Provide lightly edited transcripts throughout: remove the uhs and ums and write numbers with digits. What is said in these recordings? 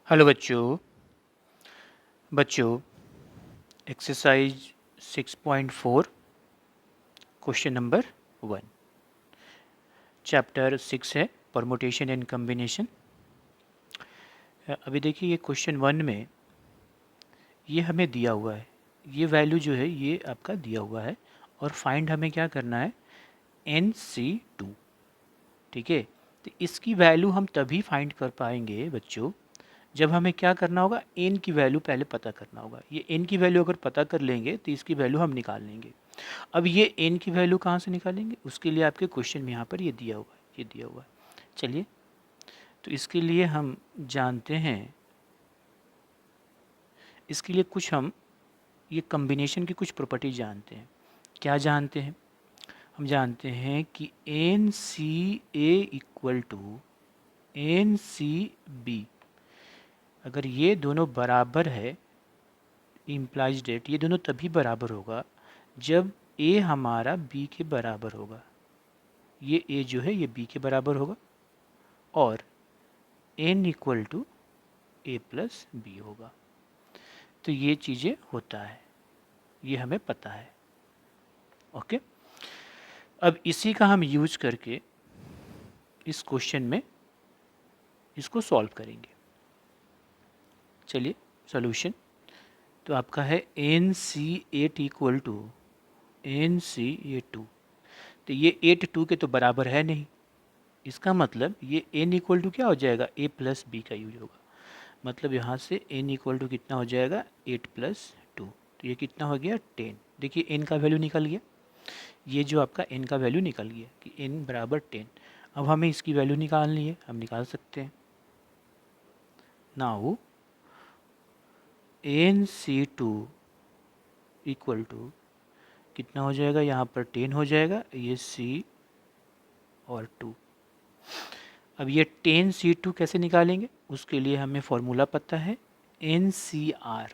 Hello बच्चों बच्चों exercise 6.4 question number 1 chapter 6 है परमुटेशन एंड कम्बिनेशन। अभी देखिए ये क्वेश्चन 1 में ये हमें दिया हुआ है, ये वैल्यू जो है ये आपका दिया हुआ है और फाइंड हमें क्या करना है NC2। ठीक है, तो इसकी वैल्यू हम तभी फाइंड कर पाएंगे बच्चों जब हमें क्या करना होगा, एन की वैल्यू पहले पता करना होगा। ये एन की वैल्यू अगर पता कर लेंगे तो इसकी वैल्यू हम निकाल लेंगे। अब ये एन की वैल्यू कहाँ से निकालेंगे, उसके लिए आपके क्वेश्चन में यहाँ पर ये दिया हुआ है, ये दिया हुआ है। चलिए, तो इसके लिए हम जानते हैं, इसके लिए कुछ हम ये कम्बिनेशन की कुछ प्रॉपर्टी जानते हैं। क्या जानते हैं, हम जानते हैं कि N C A equal to N C B. अगर ये दोनों बराबर है, इम्प्लाइज डेट ये दोनों तभी बराबर होगा जब ए हमारा बी के बराबर होगा। ये ए जो है ये बी के बराबर होगा और N equal to A plus B होगा। तो ये चीज़ें होता है, ये हमें पता है। ओके, अब इसी का हम यूज करके इस क्वेश्चन में इसको सॉल्व करेंगे। चलिए, सॉल्यूशन तो आपका है N C eight equal to N C A two. तो ये 8 2 के तो बराबर है नहीं, इसका मतलब ये n इक्वल टू क्या हो जाएगा, a प्लस बी का यूज होगा। मतलब यहाँ से n इक्वल टू कितना हो जाएगा 8 प्लस 2, तो ये कितना हो गया 10। देखिए n का वैल्यू निकल गया, ये जो आपका n का वैल्यू निकल गया कि n बराबर 10। अब हमें इसकी वैल्यू निकालनी है, हम निकाल सकते हैं। नाउ NC2 इक्वल टू कितना हो जाएगा, यहाँ पर 10 हो जाएगा, ये C और 2। अब ये 10C2 कैसे निकालेंगे, उसके लिए हमें फॉर्मूला पता है NCR।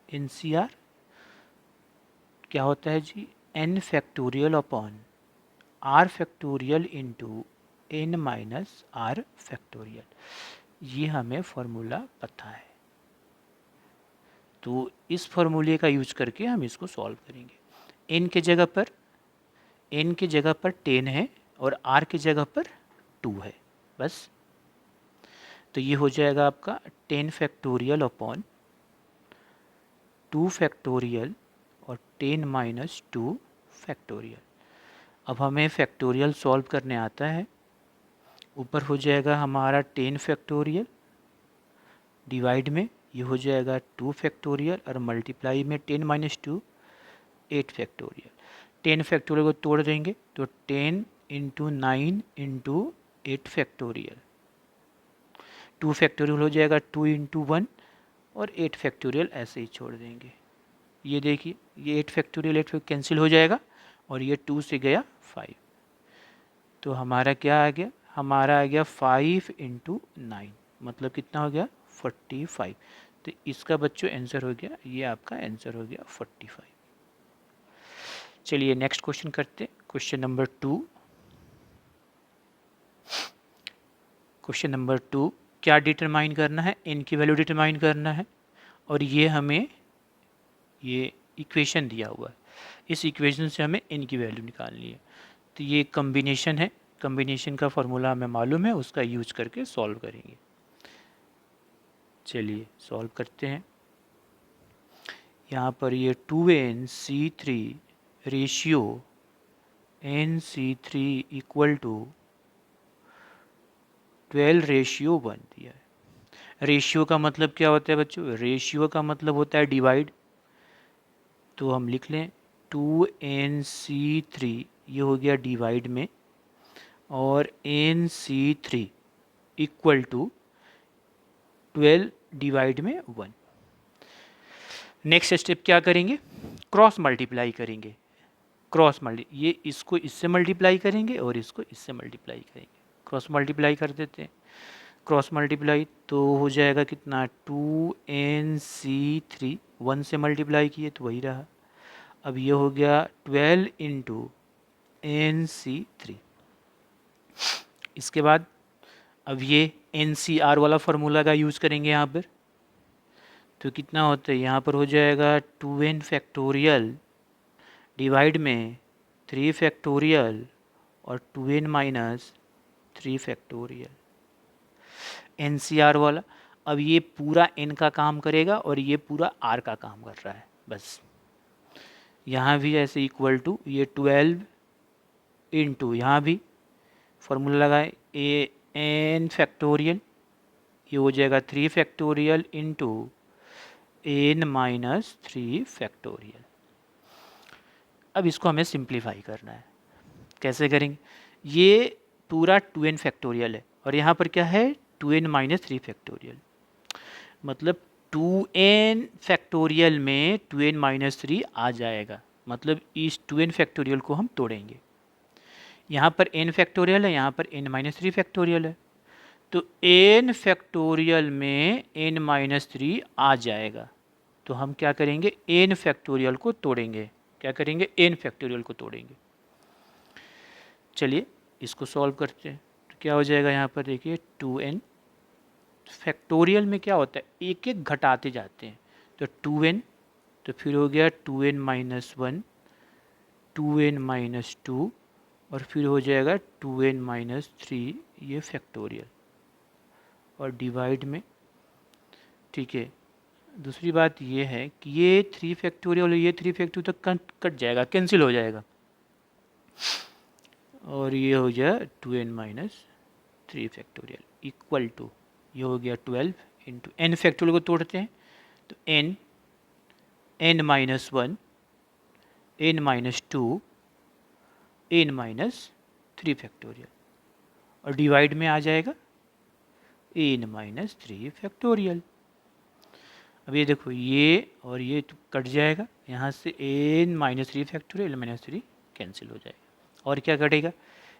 NCR क्या होता है जी, n factorial upon r factorial into n minus r factorial. ये हमें फॉर्मूला पता है, तो इस फॉर्मूले का यूज करके हम इसको सॉल्व करेंगे। n के जगह पर 10 है और r के जगह पर 2 है बस। तो ये हो जाएगा आपका 10 फैक्टोरियल अपॉन 2 फैक्टोरियल और 10 माइनस 2 फैक्टोरियल। अब हमें फैक्टोरियल सॉल्व करने आता है। ऊपर हो जाएगा हमारा 10 फैक्टोरियल, डिवाइड में ये हो जाएगा 2 फैक्टोरियल और मल्टीप्लाई में 10 माइनस 2 8 फैक्टोरियल। 10 फैक्टोरियल को तोड़ देंगे तो 10 इंटू 9 इंटू 8 फैक्टोरियल। 2 फैक्टोरियल हो जाएगा 2 इंटू 1 और 8 फैक्टोरियल ऐसे ही छोड़ देंगे। ये देखिए ये 8 फैक्टोरियल 8 कैंसिल हो जाएगा और ये 2 से गया 5। तो हमारा क्या आ गया, हमारा आ गया 5 इंटू 9, मतलब कितना हो गया 45। तो इसका बच्चों आंसर हो गया, ये आपका आंसर हो गया 45। चलिए नेक्स्ट क्वेश्चन करते, क्वेश्चन नंबर 2। क्वेश्चन नंबर 2 क्या डिटरमाइन करना है, n की वैल्यू डिटरमाइन करना है और ये हमें ये इक्वेशन दिया हुआ है, इस इक्वेशन से हमें n की वैल्यू निकालनी है। तो ये कम्बिनेशन है, कम्बिनेशन का फॉर्मूला हमें मालूम है, उसका यूज करके सॉल्व करेंगे। चलिए सॉल्व करते हैं। यहाँ पर ये 2NC3 ratio NC3 equal to 12:1 दिया है। रेशियो का मतलब क्या होता है बच्चों, रेशियो का मतलब होता है डिवाइड। तो हम लिख लें 2NC3 ये हो गया डिवाइड में और NC3 इक्वल टू 12 डिवाइड में 1। नेक्स्ट स्टेप क्या करेंगे, क्रॉस मल्टीप्लाई करेंगे। क्रॉस मल्टी ये इसको इससे मल्टीप्लाई करेंगे और इसको इससे मल्टीप्लाई करेंगे। क्रॉस मल्टीप्लाई कर देते हैं, क्रॉस मल्टीप्लाई तो हो जाएगा कितना 2NC3 1 से मल्टीप्लाई किए तो वही रहा। अब ये हो गया 12 इंटू NC3। इसके बाद अब ये NCR वाला फार्मूला का यूज़ करेंगे यहाँ पर, तो कितना होता है, यहाँ पर हो जाएगा 2n फैक्टोरियल डिवाइड में 3 फैक्टोरियल और 2n माइनस 3 फैक्टोरियल। NCR वाला, अब ये पूरा n का काम करेगा और ये पूरा r का काम कर रहा है बस। यहाँ भी ऐसे इक्वल टू ये 12 इंटू यहाँ भी फॉर्मूला लगाए n फैक्टोरियल, ये हो जाएगा 3 factorial into n minus 3 factorial. अब इसको हमें सिंप्लीफाई करना है, कैसे करेंगे, ये पूरा 2n फैक्टोरियल है और यहाँ पर क्या है 2n माइनस 3 फैक्टोरियल, मतलब 2n फैक्टोरियल में 2n माइनस 3 आ जाएगा, मतलब इस 2n फैक्टोरियल को हम तोड़ेंगे। यहाँ पर n फैक्टोरियल है, यहाँ पर n माइनस 3 फैक्टोरियल है, तो n फैक्टोरियल में n माइनस 3 आ जाएगा, तो हम क्या करेंगे n फैक्टोरियल को तोड़ेंगे। क्या करेंगे, n फैक्टोरियल को तोड़ेंगे। चलिए इसको सॉल्व करते हैं, तो क्या हो जाएगा, यहाँ पर देखिए 2n फैक्टोरियल में क्या होता है एक एक घटाते जाते हैं, तो 2n, तो फिर हो गया 2n माइनस 1, 2n माइनस 2 और फिर हो जाएगा 2n माइनस 3 ये फैक्टोरियल और डिवाइड में। ठीक है, दूसरी बात ये है कि ये 3 फैक्टोरियल और ये 3 फैक्टोरियल तो कट जाएगा, कैंसिल हो जाएगा, और ये हो गया 2n minus 3 factorial equal to ये हो गया 12 इंटू n फैक्टोरियल को तोड़ते हैं, तो n minus 1, n minus 2, n minus 3 factorial और डिवाइड में आ जाएगा n माइनस 3 फैक्टोरियल। अब ये देखो ये और ये तो कट जाएगा, यहाँ से n minus 3 factorial n minus 3 cancel हो जाएगा, और क्या कटेगा,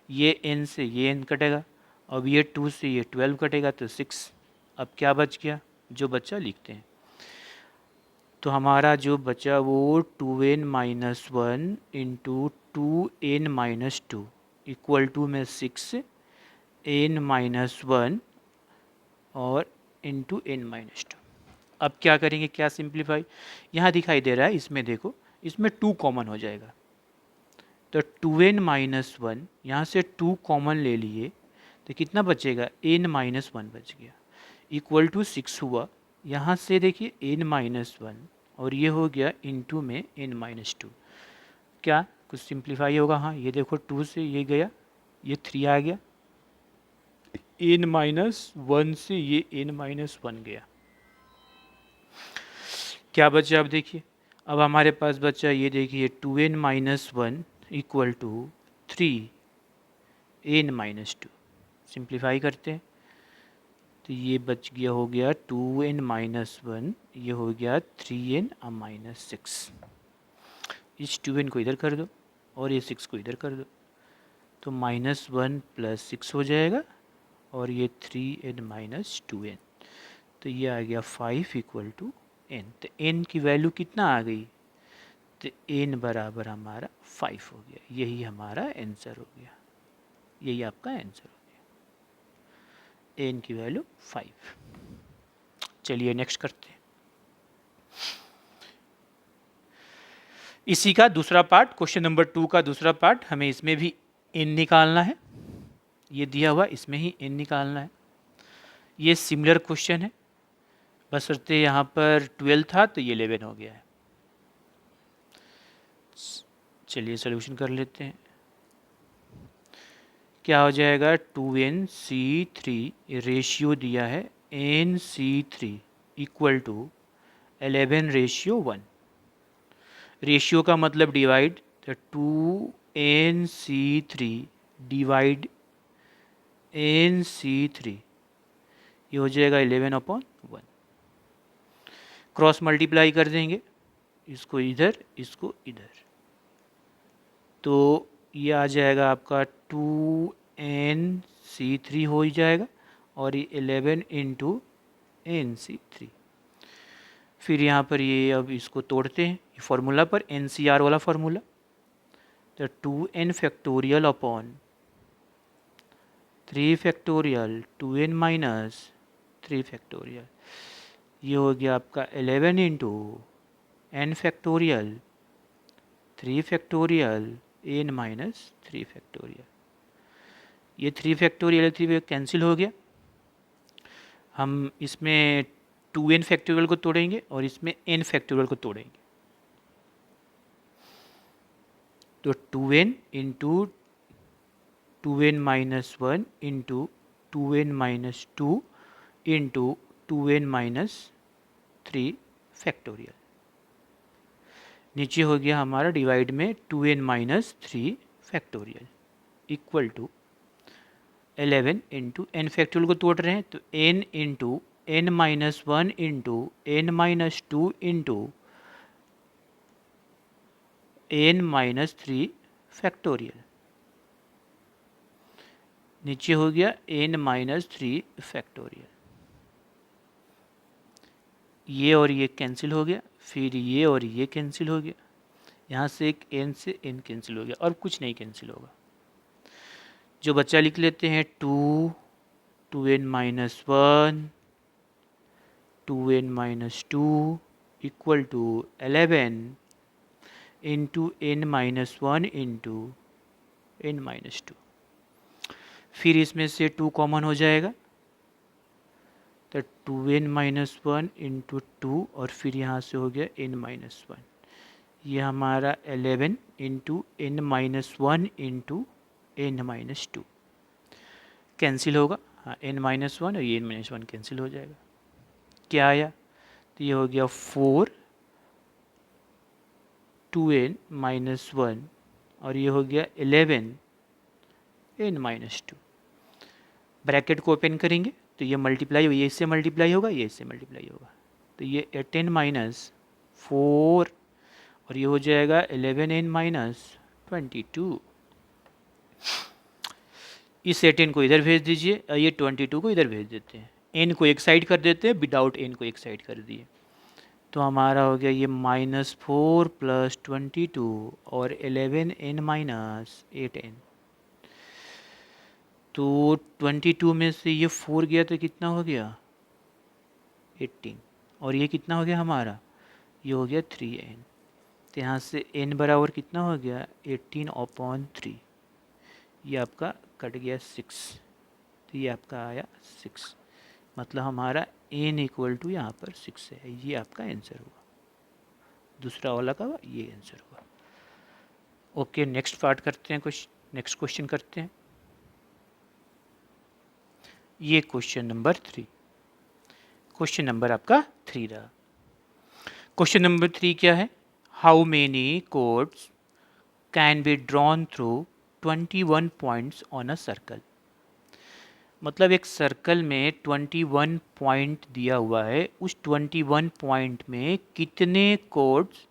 ये n से ये n कटेगा, अब ये 2 से ये 12 कटेगा तो 6। अब क्या बच गया, जो बच्चा लिखते हैं, तो हमारा जो बचा वो 2n minus 1 into 2n minus 2 equal to में 6 n माइनस 1 और इंटू n माइनस 2। अब क्या करेंगे, क्या सिंप्लीफाई, यहाँ दिखाई दे रहा है, इसमें देखो, इसमें 2 कॉमन हो जाएगा, तो 2n माइनस 1 यहाँ से 2 कॉमन ले लिए तो कितना बचेगा, n माइनस 1 बच गया, इक्वल टू 6 हुआ, यहाँ से देखिए n माइनस 1 और ये हो गया इंटू में n माइनस 2, क्या कुछ सिंप्लीफाई होगा, हाँ ये देखो 2 से ये गया, ये 3 आ गया, n माइनस 1 से ये n माइनस 1 गया, क्या बचा, अब देखिए, अब हमारे पास बचा ये देखिए 2n minus 1 equal to 3n minus 2, simplify करते हैं, तो ये बच गया, हो गया 2n माइनस 1, ये हो गया 3n माइनस 6, इस 2n को इधर कर दो और ये 6 को इधर कर दो, तो माइनस 1 प्लस 6 हो जाएगा और ये 3n माइनस 2n, तो ये आ गया 5 इक्वल टू n, तो n की वैल्यू कितना आ गई, तो n बराबर हमारा 5 हो गया, यही हमारा आंसर हो गया, यही आपका आंसर हो गया, n की वैल्यू 5। चलिए नेक्स्ट करते हैं, इसी का दूसरा पार्ट, क्वेश्चन नंबर 2 का दूसरा पार्ट, हमें इसमें भी n निकालना है, ये दिया हुआ इसमें ही n निकालना है, ये सिमिलर क्वेश्चन है, बशर्ते यहाँ पर 12 था तो ये 11 हो गया है। चलिए सॉल्यूशन कर लेते हैं, क्या हो जाएगा 2nc3 रेशियो दिया है nc3 इक्वल टू 11:1, रेशियो का मतलब डिवाइड, तो 2nc3 डिवाइड nc3 ये हो जाएगा 11/1, क्रॉस मल्टीप्लाई कर देंगे, इसको इधर इसको इधर, तो ये आ जाएगा आपका 2nc3 हो ही जाएगा और ये 11 इंटू nc3, फिर यहाँ पर ये अब इसको तोड़ते हैं ये फार्मूला पर, NCR वाला फार्मूला, तो 2n factorial upon 3 factorial 2n minus 3 factorial, ये हो गया आपका 11 into n factorial 3 factorial n minus 3 factorial. ये 3 फैक्टोरियल 3 कैंसिल हो गया। हम इसमें 2n फैक्टोरियल को तोड़ेंगे और इसमें n फैक्टोरियल को तोड़ेंगे। तो 2n into 2n minus 1 into 2n minus 2 into 2n minus 3 factorial. नीचे हो गया हमारा डिवाइड में 2n minus 3 factorial equal to 11 into N factorial को तोड़ रहे हैं तो n into n minus 1 into n minus 2 into n minus 3 factorial. नीचे हो गया n माइनस 3 फैक्टोरियल। ये और ये कैंसिल हो गया, फिर ये और ये कैंसिल हो गया, यहाँ से एक n से n कैंसिल हो गया और कुछ नहीं कैंसिल होगा। जो बच्चा लिख लेते हैं 2n minus 1 2n minus 2 equal to 11 into n minus 1 into n minus 2। फिर इसमें से 2 कॉमन हो जाएगा तो 2n माइनस 1 इंटू 2 और फिर यहाँ से हो गया n माइनस 1। ये हमारा 11 into n minus 1 into n minus 2 cancel होगा। हाँ, n माइनस 1 और ये n माइनस 1 कैंसिल हो जाएगा। क्या आया? तो ये हो गया 4 2n माइनस 1 और ये हो गया 11 n माइनस 2। ब्रैकेट को ओपन करेंगे तो ये मल्टीप्लाई होगा, ये इससे मल्टीप्लाई होगा, ये इससे मल्टीप्लाई होगा, तो ये 18 माइनस 4 और ये हो जाएगा 11n माइनस 22। इस 18 को इधर भेज दीजिए, ये 22 को इधर भेज देते हैं, n को एक साइड कर देते हैं, विदाउट n को एक साइड कर दिए, तो हमारा हो गया ये -4 प्लस 22 और 11n माइनस 8n। तो 22 में से ये 4 गया तो कितना हो गया 18 और ये कितना हो गया हमारा, ये हो गया 3n। तो यहाँ से n बराबर कितना हो गया 18/3, ये आपका कट गया 6, तो ये आपका आया 6, मतलब हमारा n इक्वल टू यहाँ पर 6 है। ये आपका आंसर हुआ, दूसरा वाला का ये आंसर हुआ। ओके, नेक्स्ट पार्ट करते हैं, कुछ नेक्स्ट क्वेश्चन करते हैं। ये क्वेश्चन नंबर 3, क्वेश्चन नंबर आपका 3 रहा। क्वेश्चन नंबर 3 क्या है? How many codes can be drawn through 21 points on a circle. मतलब एक सर्कल में 21 पॉइंट दिया हुआ है, उस 21 पॉइंट में कितने कोड्स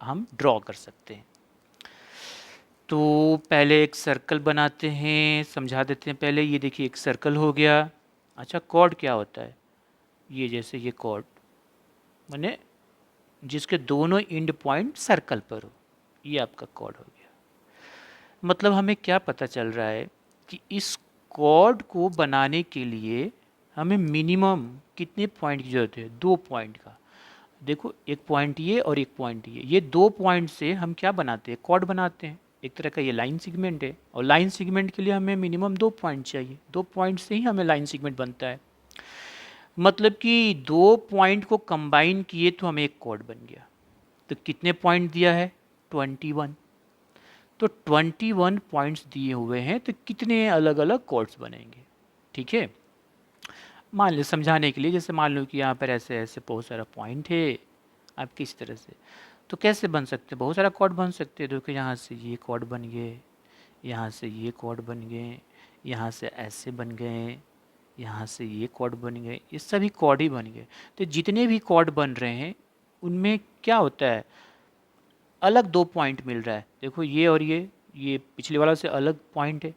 हम ड्रॉ कर सकते हैं। तो पहले एक सर्कल बनाते हैं, समझा देते हैं पहले। ये देखिए एक सर्कल हो गया। अच्छा, कॉर्ड क्या होता है? ये जैसे ये कॉर्ड माने जिसके दोनों एंड पॉइंट सर्कल पर हो, ये आपका कॉर्ड हो गया। मतलब हमें क्या पता चल रहा है कि इस कॉर्ड को बनाने के लिए हमें मिनिमम कितने पॉइंट की ज़रूरत है? 2 पॉइंट का। देखो, एक पॉइंट ये और एक पॉइंट ये 2 पॉइंट से हम क्या बनाते हैं? कॉर्ड बनाते हैं। एक तरह का ये लाइन सेगमेंट है, और लाइन सेगमेंट के लिए हमें मिनिमम 2 पॉइंट चाहिए। 2 पॉइंट से ही हमें लाइन सेगमेंट बनता है। मतलब कि 2 पॉइंट को कंबाइन किए तो हमें एक कॉर्ड बन गया। तो कितने पॉइंट दिया है? 21। तो 21 पॉइंट्स दिए हुए हैं, तो कितने अलग अलग कॉर्ड्स बनेंगे? ठीक है, मान लो समझाने के लिए, जैसे मान लो कि यहाँ पर ऐसे ऐसे बहुत सारा पॉइंट है, आप किस तरह से तो कैसे बन सकते हैं? बहुत सारा कॉर्ड बन सकते हैं। देखो, यहाँ से ये कॉर्ड बन गए, यहाँ से ये कॉर्ड बन गए, यहाँ से ऐसे बन गए, यहाँ से ये कॉर्ड बन गए, ये सभी कॉर्ड ही बन गए। तो जितने भी कॉर्ड बन रहे हैं उनमें क्या होता है? अलग 2 पॉइंट मिल रहा है। देखो, ये और ये पिछले वाला से अलग पॉइंट है,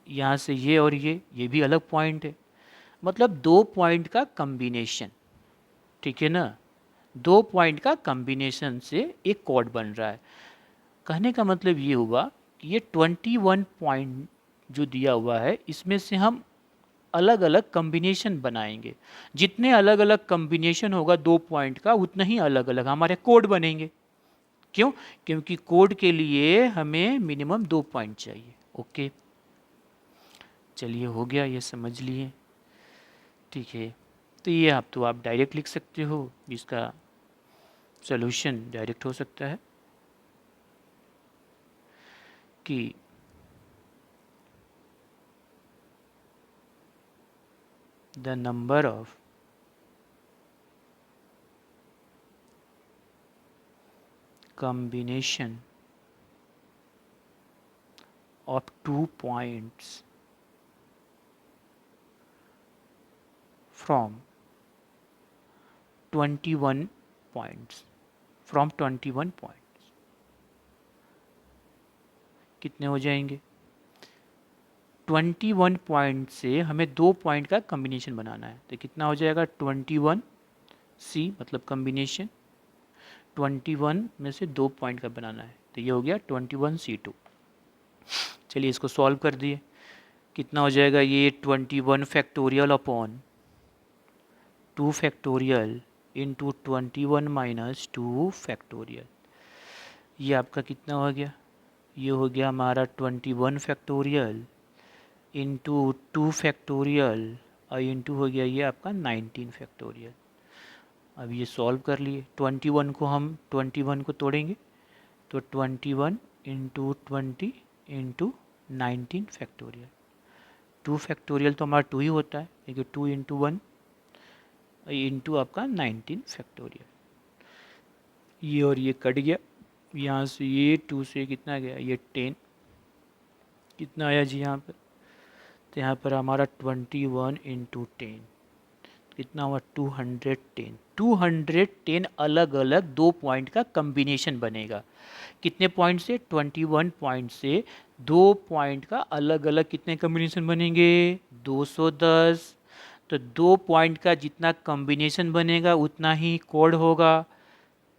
यहाँ से ये और ये भी अलग पॉइंट है। मतलब 2 पॉइंट का कम्बिनेशन, ठीक है ना? 2 पॉइंट का कम्बिनेशन से एक कॉर्ड बन रहा है। कहने का मतलब ये हुआ कि ये 21 पॉइंट जो दिया हुआ है इसमें से हम अलग अलग कॉम्बिनेशन बनाएंगे। जितने अलग अलग कॉम्बिनेशन होगा 2 पॉइंट का उतना ही अलग अलग हमारे कोड बनेंगे। क्यों? क्योंकि कोड के लिए हमें मिनिमम 2 पॉइंट चाहिए। ओके, चलिए हो गया, ये समझ लिए। ठीक है, तो ये आप डायरेक्ट लिख सकते हो, इसका सॉल्यूशन डायरेक्ट हो सकता है कि the number of combination of 2 points from 21 points कितने हो जाएंगे? 21 पॉइंट से हमें 2 पॉइंट का कॉम्बिनेशन बनाना है, तो कितना हो जाएगा? 21C मतलब कॉम्बिनेशन 21 में से 2 पॉइंट का बनाना है, तो ये हो गया 21C2। चलिए इसको सॉल्व कर दिए, कितना हो जाएगा? ये 21 factorial upon 2 factorial into 21 minus 2 factorial. ये आपका कितना हो गया? ये हो गया हमारा 21 फैक्टोरियल इंटू 2 फैक्टोरियल और इंटू हो गया ये आपका 19 फैक्टोरियल। अब ये सॉल्व कर लिए, 21 को तोड़ेंगे तो 21 इंटू 20 इंटू 19 फैक्टोरियल। 2 फैक्टोरियल तो हमारा 2 ही होता है, क्योंकि 2 इंटू 1 इंटू आपका 19 फैक्टोरियल। ये और ये कट गया, यहाँ से ये 2 से कितना गया? ये 10। कितना आया जी यहाँ पर? तो यहाँ पर हमारा 21 इंटू 10 कितना हुआ? 210। 210 अलग अलग 2 पॉइंट का कॉम्बिनेशन बनेगा। कितने पॉइंट से? 21 पॉइंट से 2 पॉइंट का अलग अलग कितने कॉम्बिनेशन बनेंगे? 210। तो 2 पॉइंट का जितना कॉम्बिनेशन बनेगा उतना ही कोड होगा।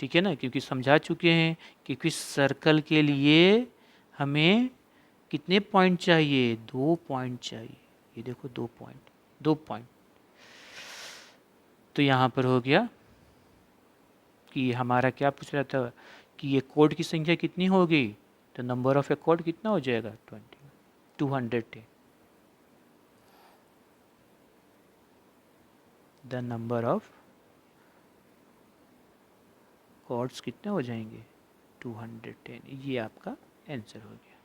ठीक है ना, क्योंकि समझा चुके हैं, क्योंकि सर्कल के लिए हमें कितने पॉइंट चाहिए? 2 पॉइंट चाहिए। ये देखो 2 पॉइंट। तो यहाँ पर हो गया कि हमारा क्या पूछ रहा था कि ये कोड की संख्या कितनी होगी? तो नंबर ऑफ ए कोड कितना हो जाएगा? 210। द नंबर ऑफ कोड्स कितने हो जाएंगे? 210। ये आपका आंसर हो गया,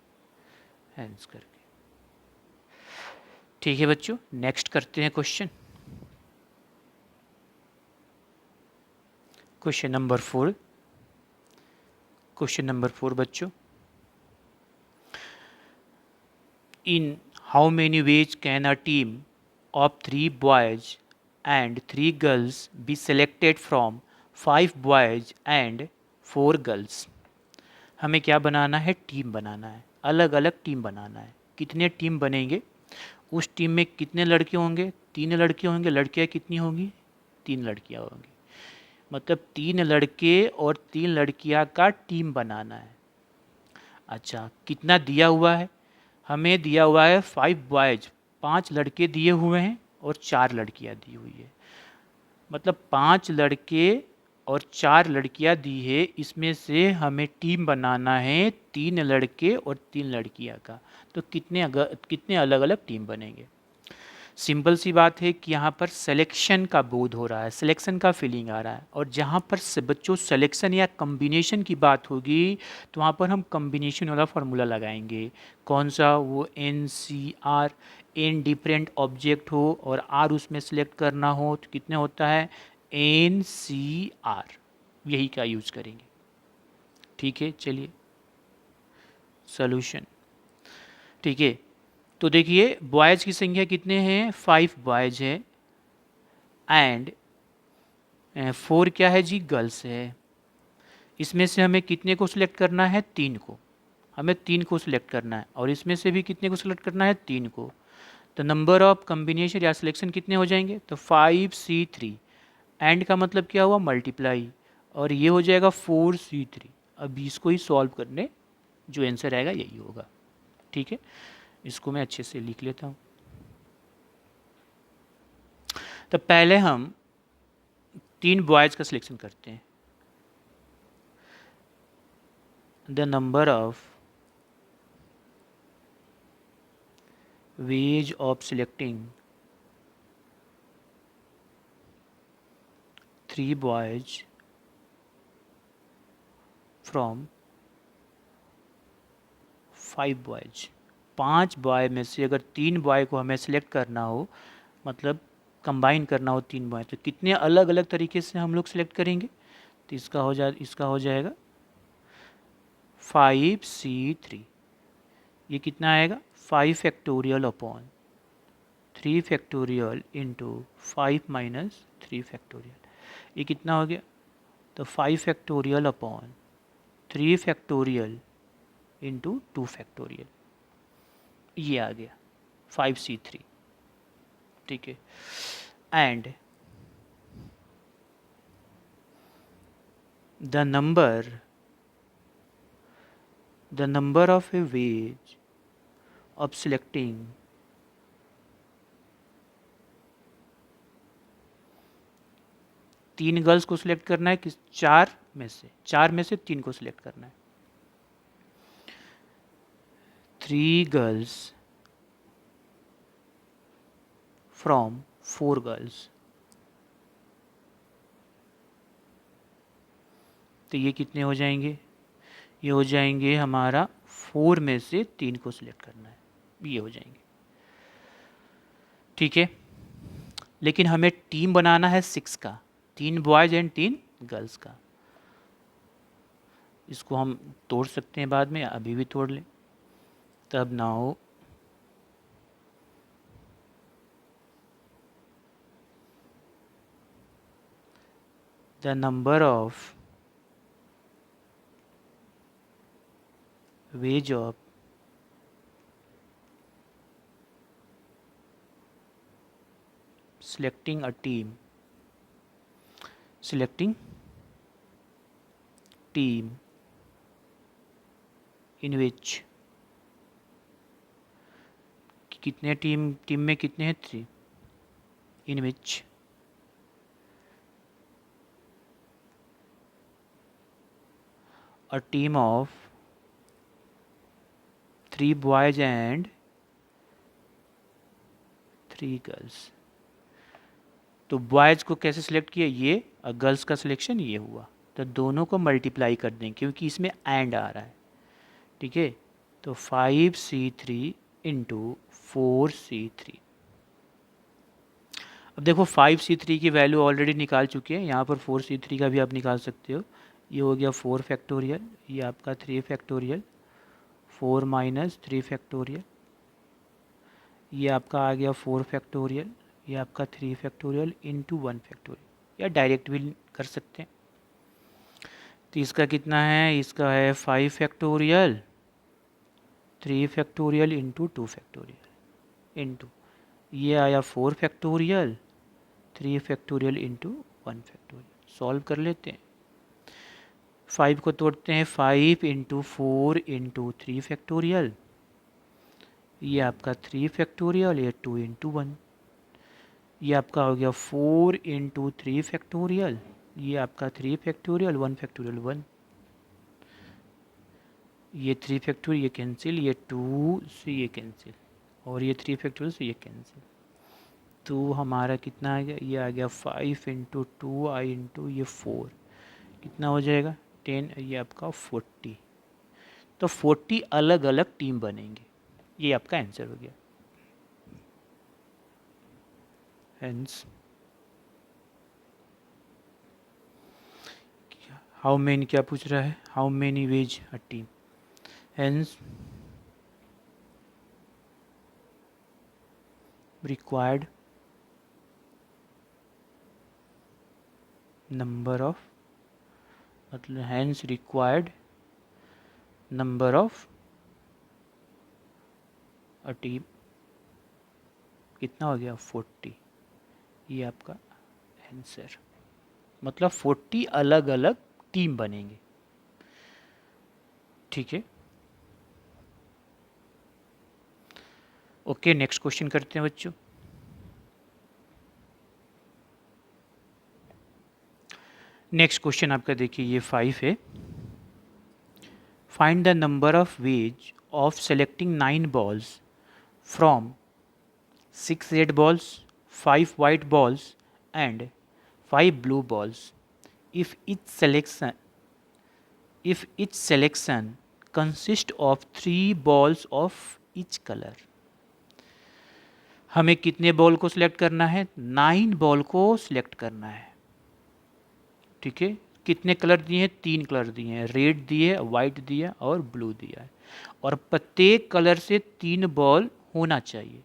हैंस करके। ठीक है बच्चों, नेक्स्ट करते हैं question. Question number 4। Question number 4 बच्चों, in how many veg can a team of 3 boys and 3 girls be selected from 5 boys and 4 girls? हमें क्या बनाना है? टीम बनाना है, अलग अलग टीम बनाना है। कितने टीम बनेंगे? उस टीम में कितने लड़के होंगे? 3 लड़के होंगे। लड़कियां कितनी होंगी? 3 लड़कियां होंगी। मतलब 3 लड़के और 3 लड़कियां का टीम बनाना है। अच्छा, कितना दिया हुआ है? हमें दिया हुआ है 5 बॉयज, 5 लड़के दिए हुए हैं और 4 लड़कियां दी हुई है। मतलब 5 लड़के और 4 लड़कियां दी है, इसमें से हमें टीम बनाना है 3 लड़के और 3 लड़कियां का। तो कितने अलग अलग टीम बनेंगे? सिंपल सी बात है कि यहाँ पर सिलेक्शन का बोध हो रहा है, सिलेक्शन का फीलिंग आ रहा है। और जहाँ पर बच्चों सिलेक्शन या कम्बिनेशन की बात होगी तो वहाँ पर हम कम्बिनेशन वाला फार्मूला लगाएंगे। कौन सा? वो NCR, एन डिफरेंट ऑब्जेक्ट हो और आर उसमें सेलेक्ट करना हो तो कितने होता है? NCR, यही का यूज करेंगे। ठीक है, चलिए सोल्यूशन। ठीक है, तो देखिए बॉयज़ की संख्या कितने हैं? 5 बॉयज़ है एंड 4 क्या है जी? गर्ल्स है। इसमें से हमें कितने को सिलेक्ट करना है? 3 को। हमें 3 को सिलेक्ट करना है और इसमें से भी कितने को सिलेक्ट करना है? 3 को। तो नंबर ऑफ कम्बिनेशन या सिलेक्शन कितने हो जाएंगे? तो 5C3। एंड का मतलब क्या हुआ? मल्टीप्लाई, और ये हो जाएगा 4C3। अब इसको ही सॉल्व करने जो आंसर आएगा यही होगा। ठीक है, इसको मैं अच्छे से लिख लेता हूँ। तो पहले हम 3 बॉयज़ का सिलेक्शन करते हैं। The number of ways of selecting 3 boys from 5 boys। 5 boy में से अगर 3 बॉय को हमें सेलेक्ट करना हो, मतलब कंबाइन करना हो 3 बॉय, तो कितने अलग अलग तरीके से हम लोग सेलेक्ट करेंगे? तो इसका हो जाएगा 5C3। ये कितना आएगा? 5 factorial upon 3 factorial into 5 minus 3 factorial. ये कितना हो गया? तो 5 factorial upon 3 factorial into 2 factorial, ये आ गया 5C3। ठीक है। And the number of A ways of selecting 3 girls को सिलेक्ट करना है, किस 4 में से 3 को सिलेक्ट करना है। 3 गर्ल्स फ्रॉम 4 गर्ल्स। तो ये कितने हो जाएंगे? ये हो जाएंगे हमारा 4 में से 3 को सिलेक्ट करना है, ये हो जाएंगे। ठीक है। लेकिन हमें टीम बनाना है 6 का, 3 बॉयज़ एंड 3 गर्ल्स का। इसको हम तोड़ सकते हैं बाद में, अभी भी तोड़ लें। तब now the number of ways of selecting team in which कितने टीम में कितने हैं? 3। in which a team of 3 boys and 3 girls। तो बॉयज़ को कैसे सिलेक्ट किया ये, और गर्ल्स का सिलेक्शन ये हुआ। तो दोनों को मल्टीप्लाई कर दें क्योंकि इसमें एंड आ रहा है। ठीक है। तो 5C3 इंटू 4C3। अब देखो 5C3 की वैल्यू ऑलरेडी निकाल चुके हैं, यहाँ पर 4C3 का भी आप निकाल सकते हो। ये हो गया 4 फैक्टोरियल, ये आपका 3 फैक्टोरियल, 4 माइनस 3 फैक्टोरियल, ये आपका आ गया 4 फैक्टोरियल, ये आपका 3 फैक्टोरियल इंटू 1 फैक्टोरियल, या डायरेक्ट भी कर सकते हैं। तो इसका कितना है? इसका है 5 factorial, 3 factorial into 2 factorial into ये आया 4 factorial, 3 factorial into 1 factorial. Solve कर लेते हैं। 5 को तोड़ते हैं, 5 इंटू 4 इंटू 3 फैक्टोरियल, ये आपका 3 फैक्टोरियल, ये 2 इंटू 1, ये आपका हो गया 4 इंटू 3 फैक्टोरियल, ये आपका 3 फैक्टोरियल, 1 फैक्टोरियल 1, ये 3 फैक्टोरियल ये कैंसिल, ये 2 से ये कैंसिल, और ये 3 फैक्टोरियल से ये कैंसिल। तो हमारा कितना आ गया? ये आ गया 5 इंटू 2 आई इंटू ये 4, कितना हो जाएगा? 10, ये आपका 40। तो 40 अलग अलग टीम बनेंगे, ये आपका आंसर हो गया। हेंस हाउ मेनी, क्या पूछ रहा है? How many ways a team. Hence required number of, मतलब hence required number of a team कितना हो गया? 40। ये आपका आंसर, मतलब 40 अलग अलग टीम बनेंगे। ठीक है। ओके, नेक्स्ट क्वेश्चन करते हैं बच्चों। नेक्स्ट क्वेश्चन आपका देखिए ये 5 है। Find the number of ways of selecting 9 balls from 6 red balls, 5 white balls and 5 blue balls if each selection consists of 3 balls of each color। हमें कितने बॉल को सिलेक्ट करना है? 9 बॉल को सिलेक्ट करना है। ठीक है, कितने कलर दिए हैं? 3 कलर दिए हैं, रेड दिए, वाइट दिया और ब्लू दिया है। और प्रत्येक कलर से 3 बॉल होना चाहिए।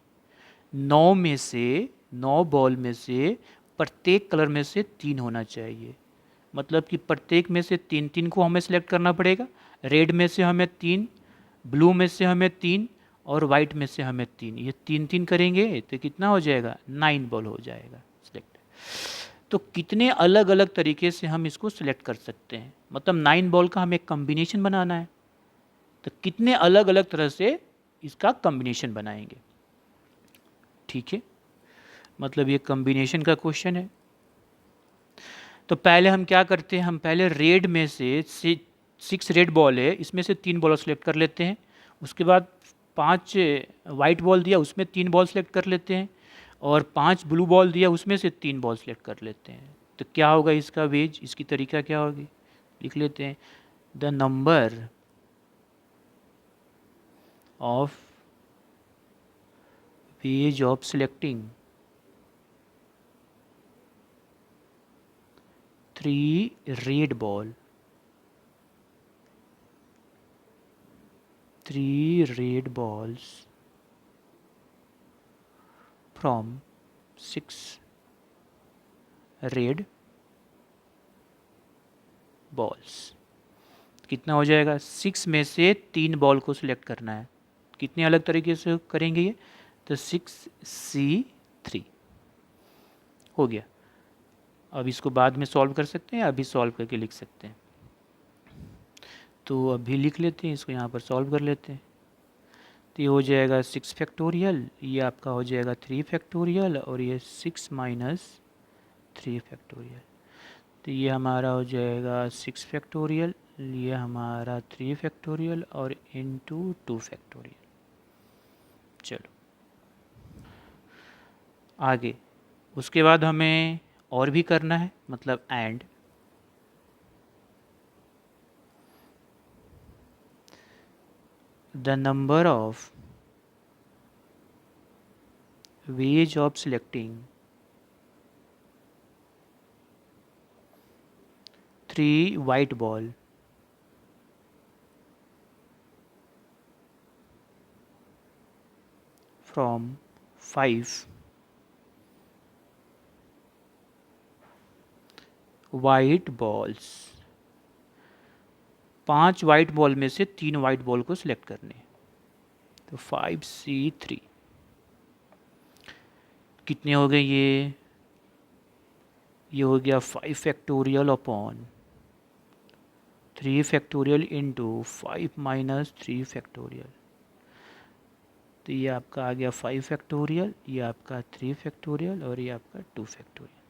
9 बॉल में से प्रत्येक कलर में से 3 होना चाहिए। मतलब कि प्रत्येक में से 3 को हमें सेलेक्ट करना पड़ेगा। रेड में से हमें 3, ब्लू में से हमें 3 और वाइट में से हमें 3। ये 3 करेंगे तो कितना हो जाएगा? 9 बॉल हो जाएगा सिलेक्ट। तो कितने अलग अलग तरीके से हम इसको सिलेक्ट कर सकते हैं? मतलब 9 बॉल का हमें कम्बिनेशन बनाना है, तो कितने अलग अलग तरह से इसका कम्बिनेशन बनाएंगे। ठीक है, मतलब ये कम्बिनेशन का क्वेश्चन है। तो पहले हम क्या करते हैं, हम पहले रेड में से 6 रेड बॉल है, इसमें से 3 बॉल सेलेक्ट कर लेते हैं। उसके बाद 5 वाइट बॉल दिया, उसमें 3 बॉल सेलेक्ट कर लेते हैं। और 5 ब्लू बॉल दिया, उसमें से 3 बॉल सेलेक्ट कर लेते हैं। तो क्या होगा इसका वेज, इसकी तरीका क्या होगी? लिख लेते हैं, the number of ways of selecting 3 red ball, 3 red balls from 6 red balls। कितना हो जाएगा? 6 में से 3 बॉल को सिलेक्ट करना है। कितने अलग तरीके से करेंगे ये? तो 6C3 हो गया। अब इसको बाद में सॉल्व कर सकते हैं, अभी सॉल्व करके लिख सकते हैं। तो अभी लिख लेते हैं, इसको यहाँ पर सॉल्व कर लेते हैं। तो ये हो जाएगा 6 फैक्टोरियल, ये आपका हो जाएगा 3 फैक्टोरियल और ये 6 माइनस 3 फैक्टोरियल। तो ये हमारा हो जाएगा 6 फैक्टोरियल, ये हमारा 3 फैक्टोरियल और इनटू 2 फैक्टोरियल। चलो आगे, उसके बाद हमें और भी करना है, मतलब and. The number of ways of selecting 3 white ball from 5 white balls। 5 white ball में से 3 वाइट बॉल को सिलेक्ट करने। तो 5C3 कितने हो गए? ये हो गया 5 factorial upon 3 factorial into 5 minus 3 factorial. तो ये आपका आ गया 5 फैक्टोरियल, ये आपका 3 फैक्टोरियल और ये आपका 2 फैक्टोरियल।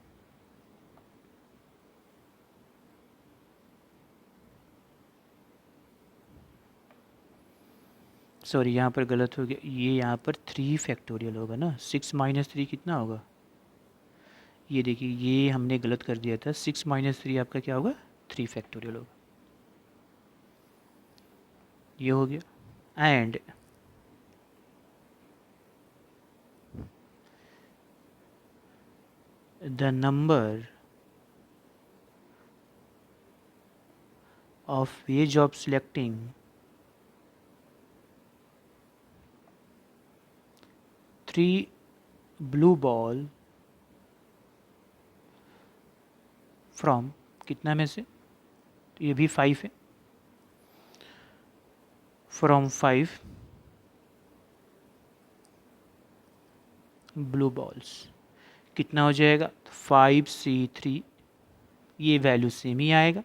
सॉरी, यहाँ पर गलत हो गया, ये यहाँ पर 3 फैक्टोरियल होगा ना। 6 माइनस 3 कितना होगा? ये देखिए, ये हमने गलत कर दिया था। 6 माइनस 3 आपका क्या होगा? 3 फैक्टोरियल होगा। ये हो गया। And the number of ways of selecting 3 blue ball from कितना में से? तो ये भी 5 है। फ्रॉम 5 ब्लू बॉल्स कितना हो जाएगा? 5C3। ये वैल्यू सेम ही आएगा,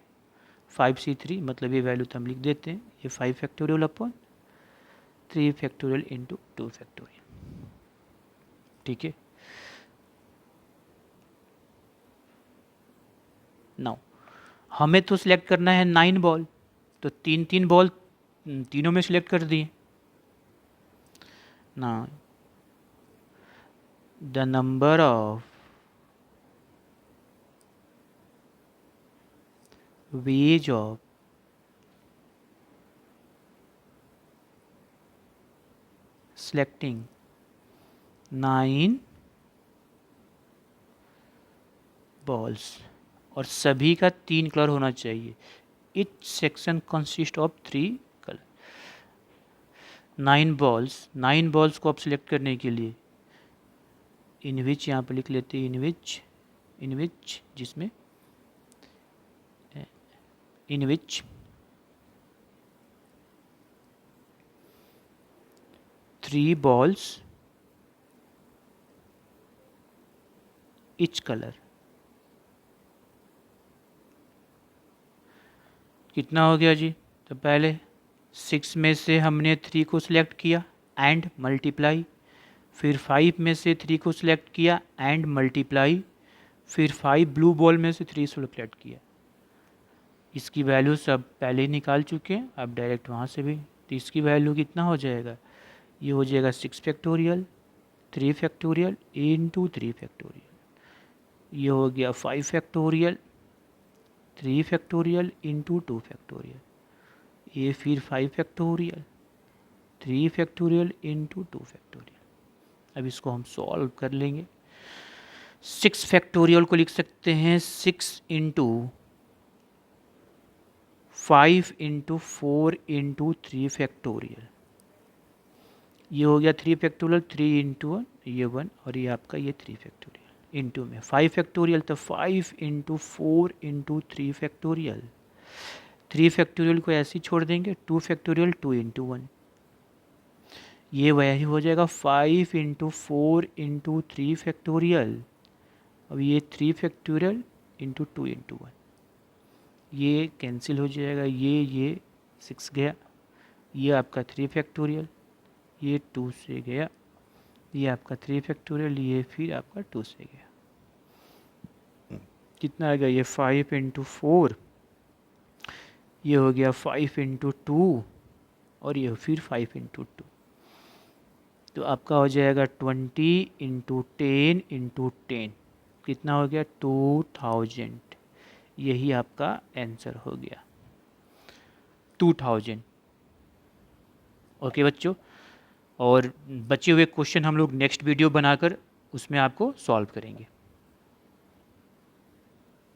5C3, मतलब ये वैल्यू तो हम लिख देते हैं। ये 5 factorial upon 3 factorial into 2 factorial. ठीक है। नाउ हमें तो सिलेक्ट करना है 9 बॉल, तो 3 बॉल तीनों में सिलेक्ट कर दिए ना। The number of ways of selecting 9 balls, और सभी का 3 कलर होना चाहिए। Each section consists of 3 colour. 9 balls को आप सिलेक्ट करने के लिए इन विच यहाँ पर लिख लेते हैं, इन विच जिसमें इन विच 3 balls each कलर। कितना हो गया जी? तो पहले 6 में से हमने 3 को सिलेक्ट किया एंड मल्टीप्लाई, फिर 5 में से 3 को सिलेक्ट किया एंड मल्टीप्लाई, फिर 5 ब्लू बॉल में से 3 सिलेक्ट किया। इसकी वैल्यू सब पहले ही निकाल चुके हैं, अब डायरेक्ट वहाँ से भी। तो इसकी वैल्यू कितना हो जाएगा? ये हो जाएगा 6 फैक्टोरियल 3 फैक्टोरियल इंटू 3 फैक्टोरियल। ये हो गया 5 फैक्टोरियल 3 फैक्टोरियल इंटू 2 फैक्टोरियल। ये फिर 5 फैक्टोरियल 3 फैक्टोरियल इंटू 2 फैक्टोरियल। अब इसको हम सॉल्व कर लेंगे। 6 फैक्टोरियल को लिख सकते हैं 6 इंटू 5 इंटू 4 इंटू 3 फैक्टोरियल। ये हो गया 3 फैक्टोरियल 3 इंटू 1, ये 1, और ये आपका ये 3 फैक्टोरियल इंटू में 5 फैक्टोरियल, तो 5 इंटू 4 इंटू 3 फैक्टोरियल। 3 फैक्टोरियल को ऐसे ही छोड़ देंगे, 2 फैक्टोरियल 2 इंटू 1। ये वही हो जाएगा 5 इंटू 4 इंटू 3 फैक्टोरियल। अब ये 3 फैक्टोरियल इंटू 2 इंटू 1, ये कैंसिल हो जाएगा, ये 6 गया, ये आपका 3 फैक्टोरियल, ये 2 से गया, ये आपका 3 फैक्टोरियल, ये फिर आपका 2 से गया। कितना आ गया? ये 5 इंटू 4, ये हो गया 5 इंटू 2, और ये फिर 5 इंटू 2। तो आपका हो जाएगा 20 इंटू 10 इंटू 10। कितना हो गया? 2000। यही आपका आंसर हो गया 2000। ओके बच्चों, और बचे हुए क्वेश्चन हम लोग नेक्स्ट वीडियो बनाकर उसमें आपको सॉल्व करेंगे।